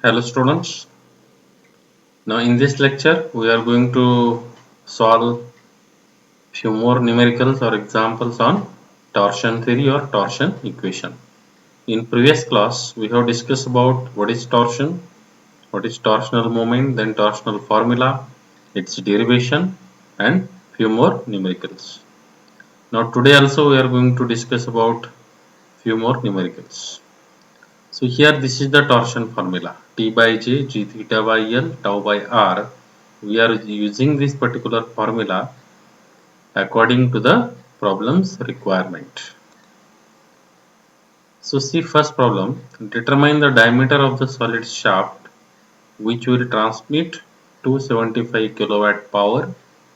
Hello students. Now in this lecture we are going to solve few more numericals or examples on torsion theory or torsion equation. In previous class we have discussed about what is torsion, what is torsional moment, then torsional formula, its derivation and few more numericals. Now today also we are going to discuss about few more numericals. So here this is the torsion formula T by J, G theta by L, tau by R. We are using this particular formula according to the problem's requirement. So see first problem, determine the diameter of the solid shaft which will transmit 275 kilowatt power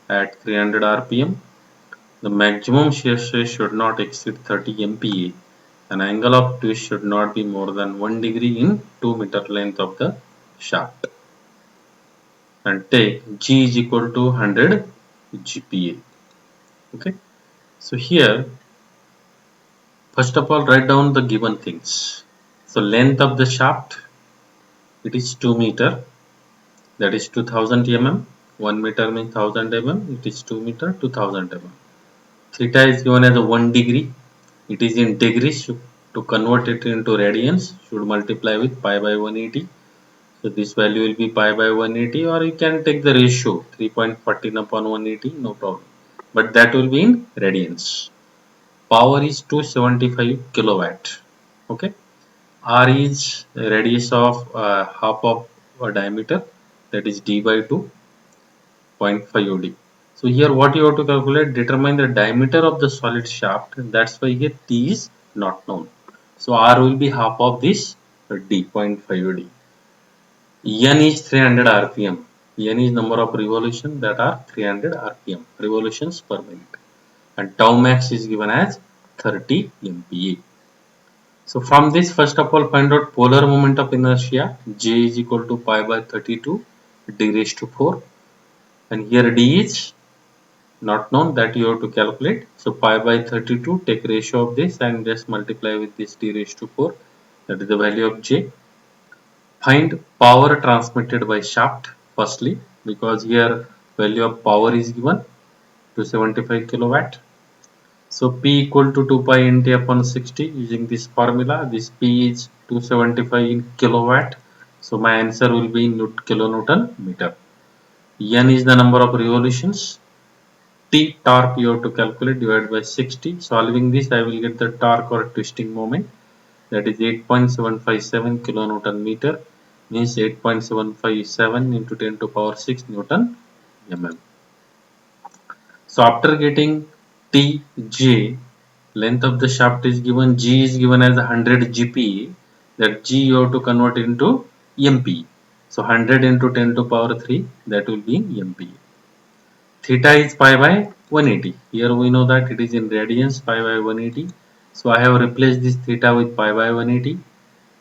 at 300 rpm. The maximum shear stress should not exceed 30 MPa. An angle of twist should not be more than 1 degree in 2 meter length of the shaft. And take G is equal to 100 GPa. Okay. So here, first of all, write down the given things. So length of the shaft, it is 2 meter. That is 2000 mm. 1 meter means 1000 mm. It is 2 meter, 2000 mm. Theta is given as a 1 degree. It is in degrees. To convert it into radians, should multiply with pi by 180. So this value will be pi by 180, or you can take the ratio 3.14 upon 180, no problem. But that will be in radians. Power is 275 kilowatt. Okay. R is radius of half of a diameter, that is d by 2, 0.5 OD. So here what you have to calculate, determine the diameter of the solid shaft. That's why here T is not known. So R will be half of this D, 0.5 OD. N is 300 rpm. N is number of revolutions that are 300 rpm, revolutions per minute. And tau max is given as 30 MPa. So from this, first of all, find out polar moment of inertia. J is equal to pi by 32 d raised to 4. And here d is not known, that you have to calculate. So pi by 32, take ratio of this and just multiply with this d raised to 4. That is the value of J. Find power transmitted by shaft firstly, because here value of power is given to 75 kilowatt. So P equal to 2 pi nt upon 60 using this formula. This P is 275 in kilowatt. So my answer will be in kilonewton meter. N is the number of revolutions. T torque you have to calculate, divided by 60. Solving this, I will get the torque or twisting moment. That is 8.757 kilonewton meter, means 8.757 into 10 to power 6 Newton mm. So after getting Tj, length of the shaft is given, G is given as 100 GPa, that G you have to convert into MPa. So 100 into 10 to power 3, that will be in MPa. Theta is pi by 180. Here we know that it is in radians, pi by 180. So I have replaced this theta with pi by 180.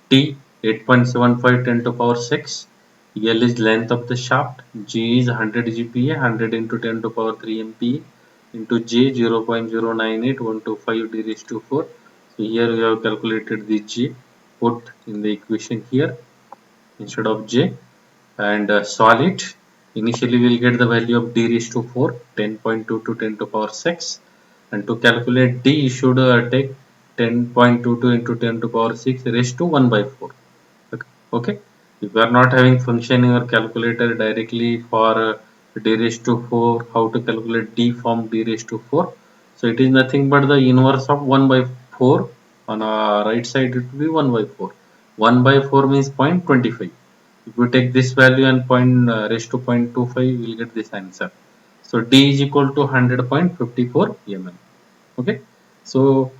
T 8.75 10 to power 6. L is length of the shaft. G is 100 GPa, 100 into 10 to power 3 MPa into J 0.098125 d raised to 4. So here we have calculated the J, put in the equation here instead of J, and solve it. Initially we will get the value of d raised to 4, 10.2 to 10 to power 6, and to calculate d you should take 10.22 into 10 to power 6 raised to 1 by 4. Okay, if you are not having function in your calculator directly for d raised to 4, how to calculate d from d raised to 4? So it is nothing but the inverse of 1 by 4. On our right side it will be 1 by 4. 1 by 4 means 0.25. If you take this value and raised to 0.25, you will get this answer. So d is equal to 100.54 mm. Okay, so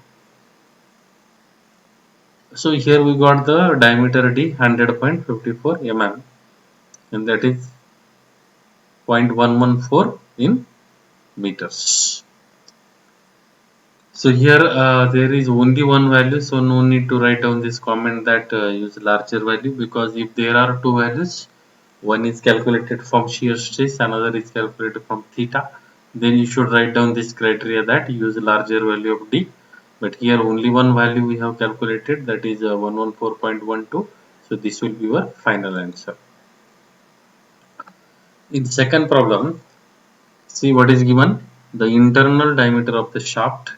here we got the diameter d 100.54 mm, and that is 0.114 in meters. So here there is only one value, so no need to write down this comment that use larger value, because if there are two values, one is calculated from shear stress, another is calculated from theta, then you should write down this criteria that use larger value of d. But here only one value we have calculated, that is 114.12. So So this will be your final answer. In second problem, see what is given. The internal diameter of the shaft,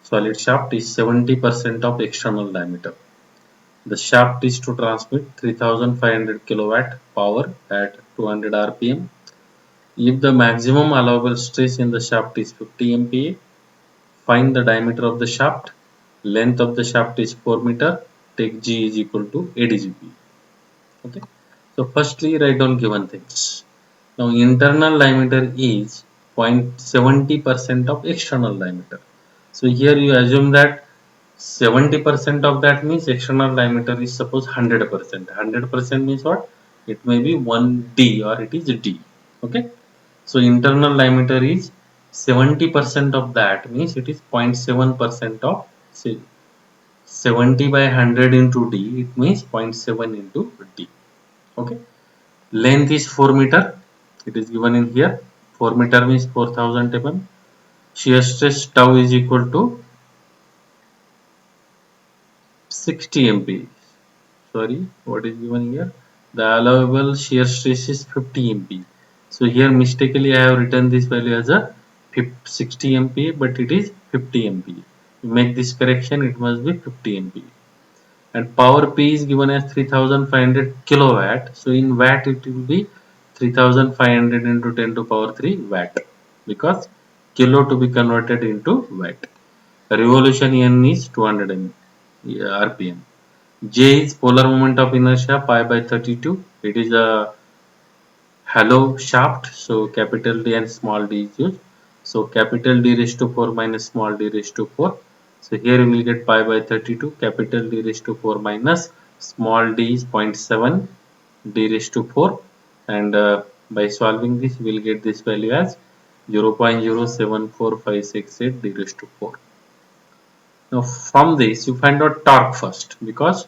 solid shaft, is 70% of external diameter. The shaft is to transmit 3500 kilowatt power at 200 rpm. If the maximum allowable stress in the shaft is 50 MPa, find the diameter of the shaft. Length of the shaft is 4 meter. Take G is equal to ADGP. Okay. So firstly, write down given things. Now internal diameter is 0.70% of external diameter. So here you assume that 70% of that means external diameter is suppose 100%. 100% means what? It may be 1D or it is D. Okay. So internal diameter is 70% of that means it is 0.7% of, say, 70 by 100 into D, it means 0.7 into D. Okay. Length is 4 meter. It is given in here. 4 meter means 4000 mm. Shear stress tau is equal to 60 MPa. Sorry, what is given here? The allowable shear stress is 50 MPa. So here mistakenly I have written this value as a 60 MPa, but it is 50 MPa. To make this correction, it must be 50 MPa. And power P is given as 3500 kilowatt. So in watt it will be 3500 into 10 to power 3 watt, because kilo to be converted into watt. Revolution N is 200 rpm. J is polar moment of inertia pi by 32. It is a hollow shaft, so capital D and small d is used. So capital D raised to 4 minus small d raised to 4. So here we will get pi by 32, capital D raised to 4 minus small d is 0.7 d raised to 4, and by solving this we will get this value as 0.074568 d raised to 4. Now from this you find out torque first, because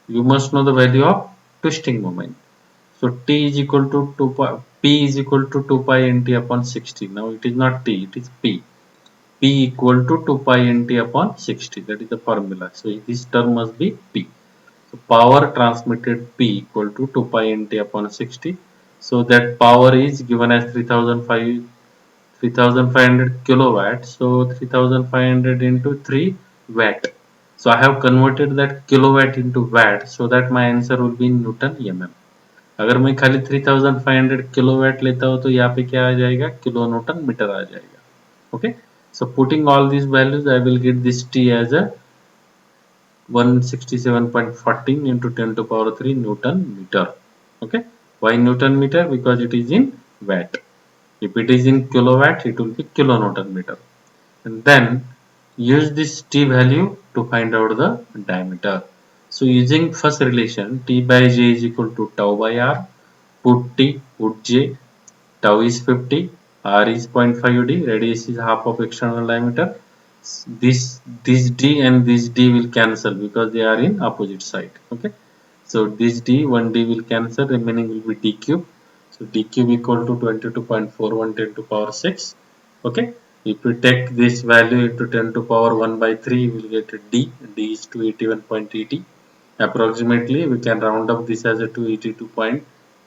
you must know the value of twisting moment. So T is equal to 2 pi, P is equal to 2 pi nt upon 60. Now it is not T, it is P. P equal to 2 pi nt upon 60. That is the formula. So this term must be P. So power transmitted P equal to 2 pi nt upon 60. So that power is given as 3500 kilowatt. So 3500 into 3 watt. So I have converted that kilowatt into watt, so that my answer will be in Newton mm. अगर मैं खाली 3500 kilowatt लेता हूँ तो यहाँ पे क्या आ जाएगा, किलो न्यूटन मीटर आ जाएगा. Okay, so putting all these values I will get this T as a 167.14 into 10 to power 3 Newton meter. Okay, why Newton meter? Because it is in watt. If it is in kilowatt, it will be kilo Newton meter. And then use this T value to find out the diameter. So using first relation, T by J is equal to tau by R. Put T, put J. Tau is 50, R is 0.5 D, radius is half of external diameter. This D and this D will cancel because they are in opposite side. Okay, so this D, 1D will cancel, remaining will be D cube. So D cube equal to 22.41 10 to power 6. Okay, if we take this value into 10 to power 1 by 3, we will get a D. D is 281.80. Approximately, we can round up this as a 282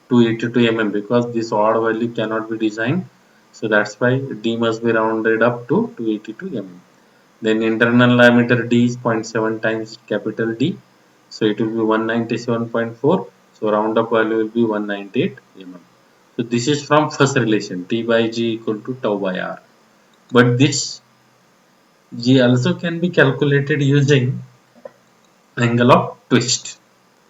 mm, because this odd value cannot be designed. So that's why D must be rounded up to 282 mm. Then internal diameter D is 0.7 times capital D. So it will be 197.4. So round up value will be 198 mm. So this is from first relation, T by G equal to tau by R. But this G also can be calculated using angle of twist.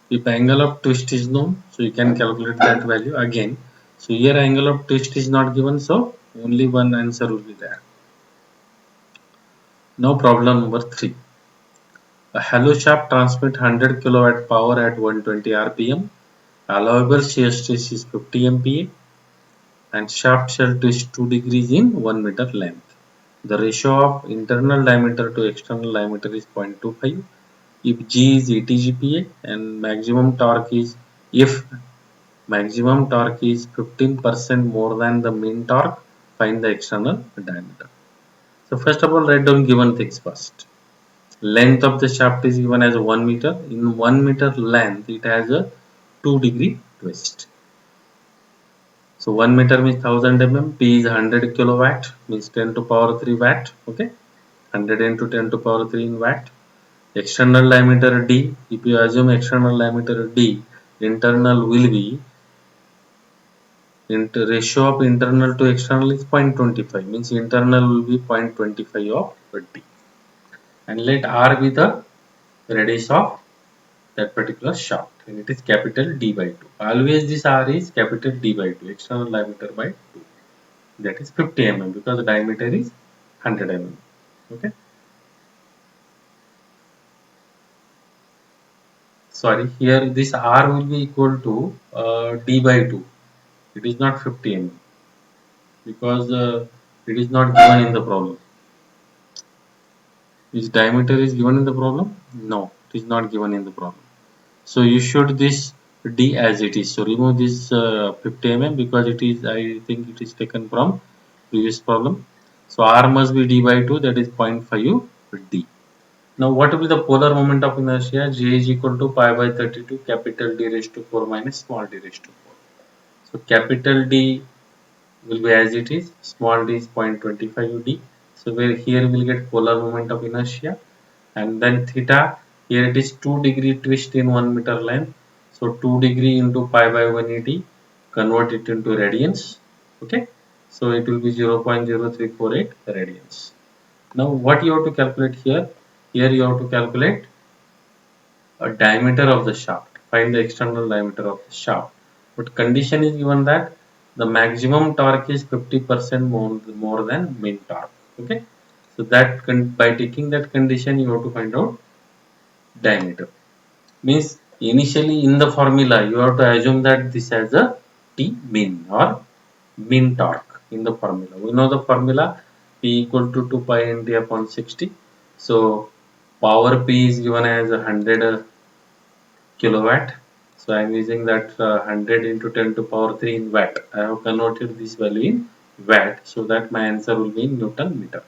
If angle of twist is known, so you can calculate that value again. So here angle of twist is not given, so only one answer will be there. Now problem number 3. A hollow shaft transmit 100 kilowatt power at 120 rpm. Allowable shear stress is 50 MPa and shaft shall twist 2 degrees in 1 meter length. The ratio of internal diameter to external diameter is 0.25. If G is 80 GPa and maximum torque is, if maximum torque is 15% more than the mean torque, find the external diameter. So first of all, write down given things first. Length of the shaft is given as 1 meter. In 1 meter length, it has a 2-degree twist. So 1 meter means 1000 mm, P is 100 kilowatt, means 10 to power 3 watt. Okay, 100 into 10 to power 3 in watt. External diameter D, if you assume external diameter D, internal will be, ratio of internal to external is 0.25, means internal will be 0.25 of D. And let R be the radius of that particular shaft, and it is capital D by 2. Always this R is capital D by 2, external diameter by 2. That is 50 mm because the diameter is 100 mm. Okay. Sorry, here this R will be equal to D by 2. It is not 50 mm because it is not given in the problem. Its diameter is given in the problem? No, it is not given in the problem. So you should this D as it is. So remove this 50 mm because it is, I think it is taken from previous problem. So R must be D by 2, that is 0.5 D. Now what will be the polar moment of inertia? J is equal to pi by 32 capital D raised to 4 minus small d raised to 4. So capital D will be as it is, small d is 0.25 D. So where here we will get polar moment of inertia, and then theta, here it is 2-degree twist in 1 meter length. So 2 degree into pi by 180, convert it into radians. Okay, so it will be 0.0348 radians. Now what you have to calculate here? Here you have to calculate a diameter of the shaft. Find the external diameter of the shaft. But condition is given that the maximum torque is 50% more than mean torque. Okay, so that by taking that condition, you have to find out diameter. Means initially in the formula, you have to assume that this has a T mean or mean torque in the formula. We know the formula, P equal to 2 pi N T upon 60. So power P is given as 100 kilowatt. So I am using that 100 into 10 to power 3 in watt. I have converted this value in watt so that my answer will be in Newton meter.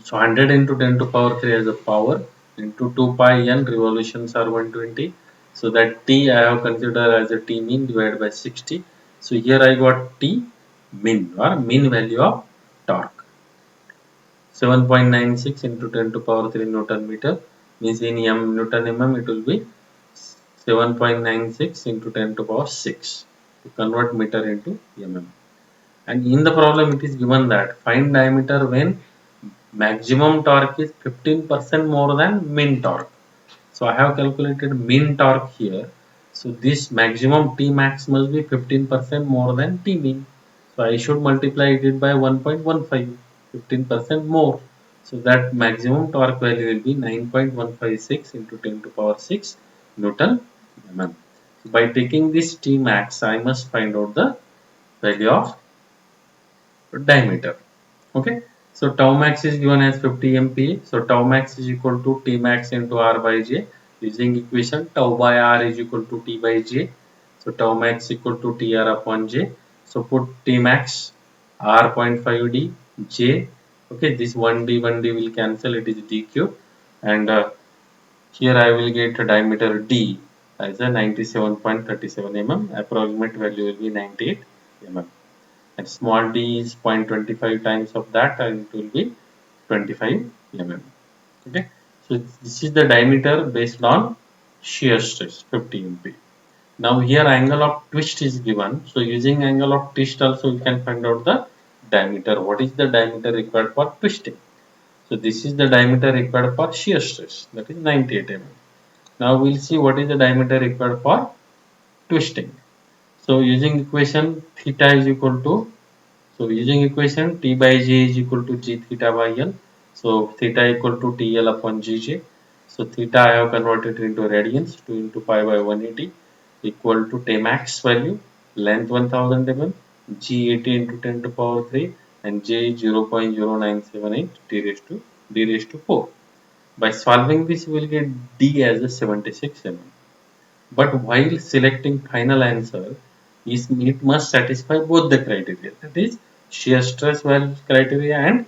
So 100 into 10 to power 3 as a power into 2 pi n, revolutions are 120. So that T I have considered as a T mean divided by 60. So here I got T min or mean value of torque. 7.96 into 10 to power 3 Newton meter, means in Newton mm it will be 7.96 into 10 to power 6 to convert meter into mm. And in the problem it is given that find diameter when maximum torque is 15% more than mean torque. So I have calculated mean torque here. So this maximum T max must be 15% more than T mean. So I should multiply it by 1.15, 15% more. So that maximum torque value will be 9.156 into 10 to power 6 Newton mm. So by taking this T max, I must find out the value of diameter. Okay. So tau max is given as 50 MPa. So tau max is equal to T max into R by J. Using equation tau by R is equal to T by J. So tau max equal to TR upon J. So put T max R 0.5 D J. Okay, this 1D will cancel. It is D cube, and here I will get a diameter D as a 97.37 mm. Approximate value will be 98 mm. And small d is 0.25 times of that, and it will be 25 mm. Okay, so this is the diameter based on shear stress 50 MPa. Now here angle of twist is given, so using angle of twist also you can find out the diameter. What is the diameter required for twisting? So this is the diameter required for shear stress, that is 98 mm. Now we'll see what is the diameter required for twisting. So using equation theta is equal to, so using equation T by J is equal to G theta by L. So theta equal to TL upon Gj. So theta I have converted into radians, 2 into pi by 180 equal to T max value, length 1000 mm, G 80 into 10 to power 3, and J 0.0978 D raised to 4. By solving this, we will get D as a 76 mm. But while selecting final answer, it must satisfy both the criteria, that is shear stress value criteria and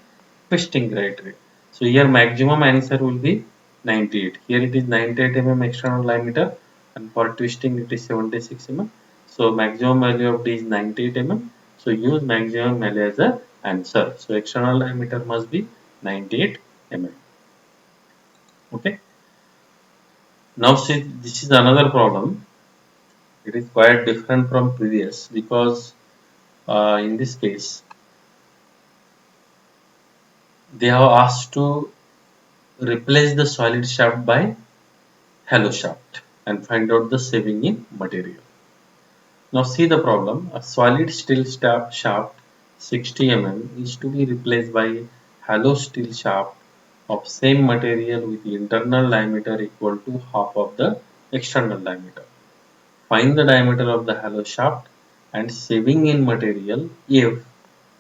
twisting criteria. So So here maximum answer will be 98. Here it is 98 mm external diameter, and for twisting it is 76 mm. So maximum value of D is 98 mm. So use maximum value as a answer. So external diameter must be 98 mm. Okay. Now see, this is another problem. It is quite different from previous because in this case they have asked to replace the solid shaft by hollow shaft and find out the saving in material. Now see the problem. A solid steel shaft 60 mm is to be replaced by hollow steel shaft of same material with internal diameter equal to half of the external diameter. Find the diameter of the hollow shaft and saving in material if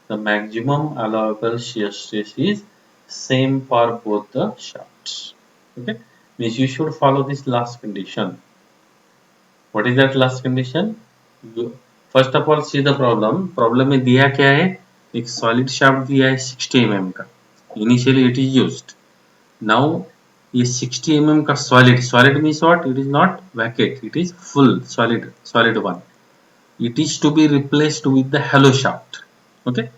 the maximum allowable shear stress is same for both the shafts. Okay, means you should follow this last condition. What is that last condition? First of all see the problem. Problem में दिया क्या है? एक solid shaft दिया है 60 mm का. Initially it is used. Now ये 60 mm का solid means what? It is not vacate. It is full solid one. It is to be replaced with the hollow shaft. Okay.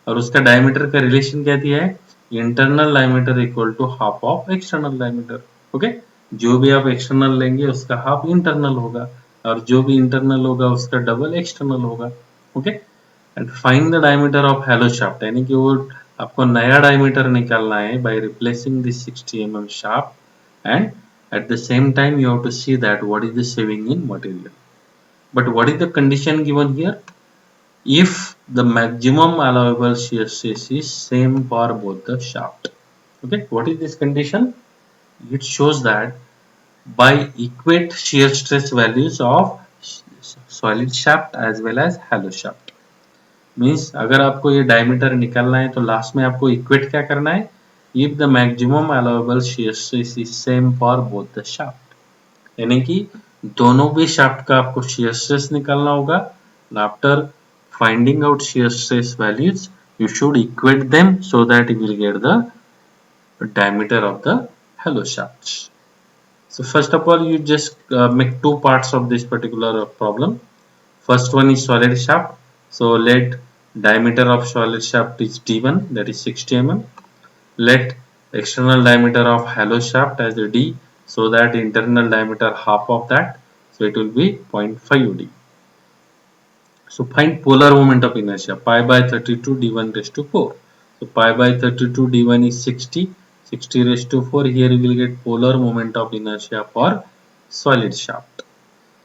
और उसका diameter का relation क्या दिया है? Internal diameter equal to half of external diameter. Okay, जो भी आप external लेंगे उसका हाफ इंटरनल होगा और जो भी इंटरनल होगा उसका डबल एक्सटर्नल होगा. Okay, and find the diameter of hello shaft, यानी कि वो आपको नया डायमीटर निकालना है by replacing this 60 mm shaft, and at the same time you have to see that what is the saving in material. But what is the condition given here? If the maximum allowable shear stress is same for both the shaft. Okay, what is this condition? It shows that by equate shear stress values of solid shaft as well as hollow shaft. Means अगर आपको ये diameter निकालना है तो last में आपको equate क्या करना है? If the maximum allowable shear stress is same for both the shaft, यानी कि दोनों भी शाफ्ट का आपको shear stress निकालना होगा. After finding out shear stress values, you should equate them so that you will get the diameter of the hollow shafts. So first of all, you just make two parts of this particular problem. First one is solid shaft. So let diameter of solid shaft is D1, that is 60 mm. Let external diameter of hollow shaft as a D, so that internal diameter half of that. So it will be 0.5 D. So find polar moment of inertia, pi by 32 d1 raised to 4. So pi by 32 d1 is 60, 60 raised to 4. Here we will get polar moment of inertia for solid shaft.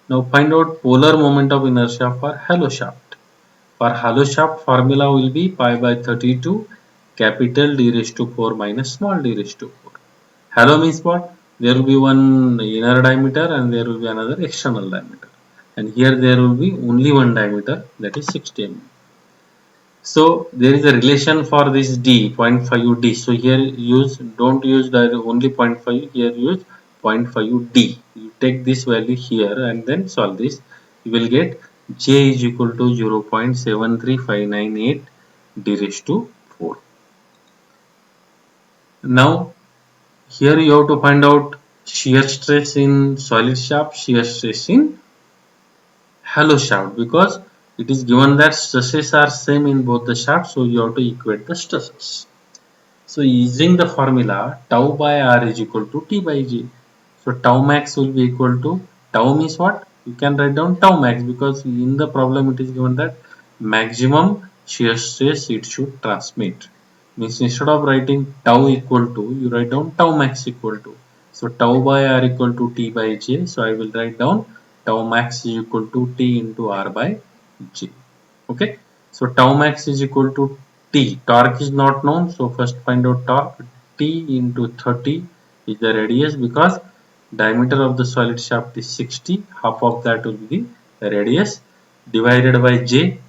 Now find out polar moment of inertia for hollow shaft. For hollow shaft, formula will be pi by 32 capital D raised to 4 minus small d raised to 4. Hollow means what? There will be one inner diameter and there will be another external diameter. And here there will be only one diameter, that is 60 mm. So there is a relation for this D, 0.5 D. So here don't use only 0.5, here use 0.5 D. You take this value here and then solve this. You will get J is equal to 0.73598 D raised to 4. Now here you have to find out shear stress in solid shaft, shear stress in hollow shaft, because it is given that stresses are same in both the shafts, so you have to equate the stresses. So using the formula tau by R is equal to T by J. So tau max will be equal to, tau means what? You can write down tau max, because in the problem it is given that maximum shear stress it should transmit. Means instead of writing tau equal to, you write down tau max equal to. So tau by R equal to T by J. So I will write down tau max is equal to T into R by J. Okay. So tau max is equal to T. Torque is not known. So first find out torque. T into 30 is the radius, because diameter of the solid shaft is 60. Half of that will be the radius, divided by J,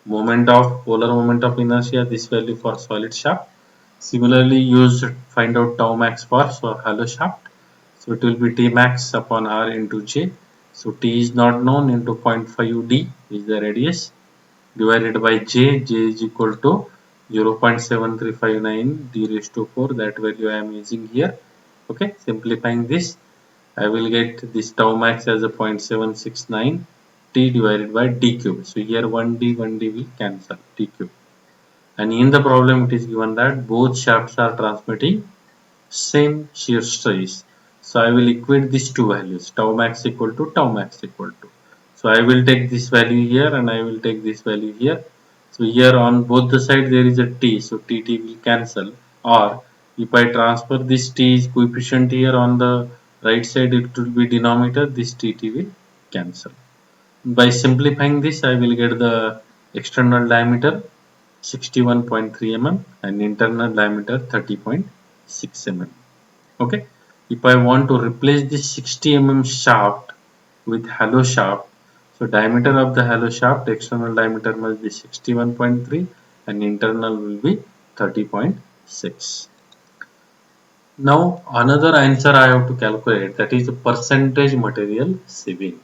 polar moment of inertia, this value for solid shaft. Similarly use find out tau max for hollow shaft. So it will be T max upon R into J. So T is not known, into 0.5 D is the radius, divided by J. J is equal to 0.7359 d raised to 4, that value I am using here. Okay, simplifying this, I will get this tau max as a 0.769 t divided by d cube. So here 1d will cancel, d cube. And in the problem it is given that both shafts are transmitting same shear stress. So I will equate these two values, tau max equal to tau max equal to. So I will take this value here and I will take this value here. So here on both the sides there is a t, so tt will cancel. Or if I transfer this t is coefficient here on the right side, it will be denominator, this tt will cancel. By simplifying this, I will get the external diameter 61.3 mm and internal diameter 30.6 mm. Okay, if I want to replace this 60 mm shaft with hollow shaft, so diameter of the hollow shaft, external diameter must be 61.3 and internal will be 30.6. Now another answer I have to calculate, that is the percentage material saving.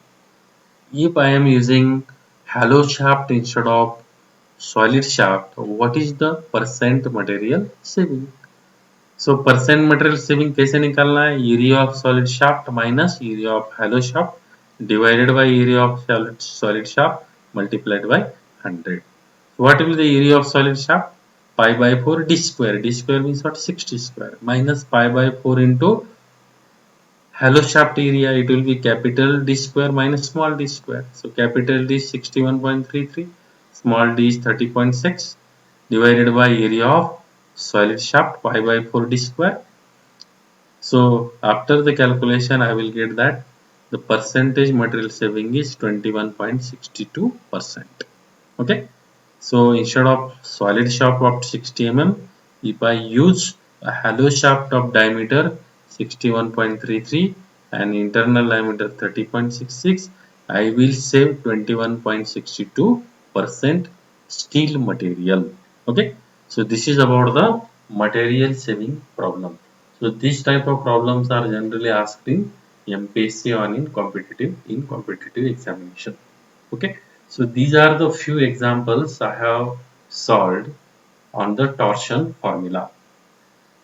If I am using hollow shaft instead of solid shaft, what is the percent material saving? So percent material saving कैसे निकालना है? Area of solid shaft minus area of hollow shaft divided by area of solid shaft multiplied by 100. So what will be the area of solid shaft? Pi by 4 d square. D square means what? 60 square minus pi by 4 into hollow shaft area, it will be capital D square minus small d square. So capital D is 61.33, small d is 30.6 divided by area of solid shaft pi by 4 d square. So after the calculation I will get that the percentage material saving is 21.62%. Okay. So instead of solid shaft of 60 mm, if I use a hollow shaft of diameter 61.33 and internal diameter 30.66, I will save 21.62% steel material. Okay, so this is about the material saving problem. So this type of problems are generally asked in MPSC or in competitive examination. Okay, so these are the few examples I have solved on the torsion formula.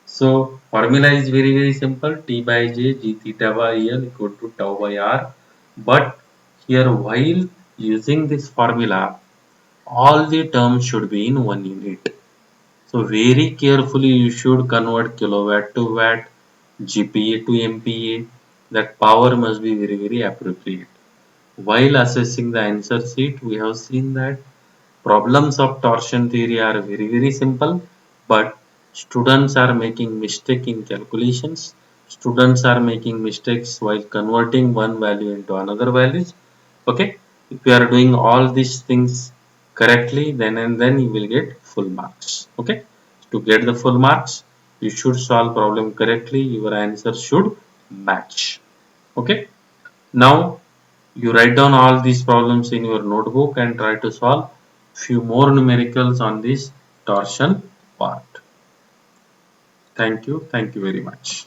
So formula is very simple, T by J G theta by L equal to tau by R. But here while using this formula, all the terms should be in 1 unit. So very carefully you should convert kilowatt to watt, GPA to MPa. That power must be very appropriate. While assessing the answer sheet, we have seen that problems of torsion theory are very simple, but students are making mistake in calculations. Students are making mistakes while converting one value into another values. Okay, if you are doing all these things correctly, then and then you will get full marks. Okay, to get the full marks, you should solve problem correctly. Your answer should match. Okay, now you write down all these problems in your notebook and try to solve few more numericals on this torsion part. Thank you very much.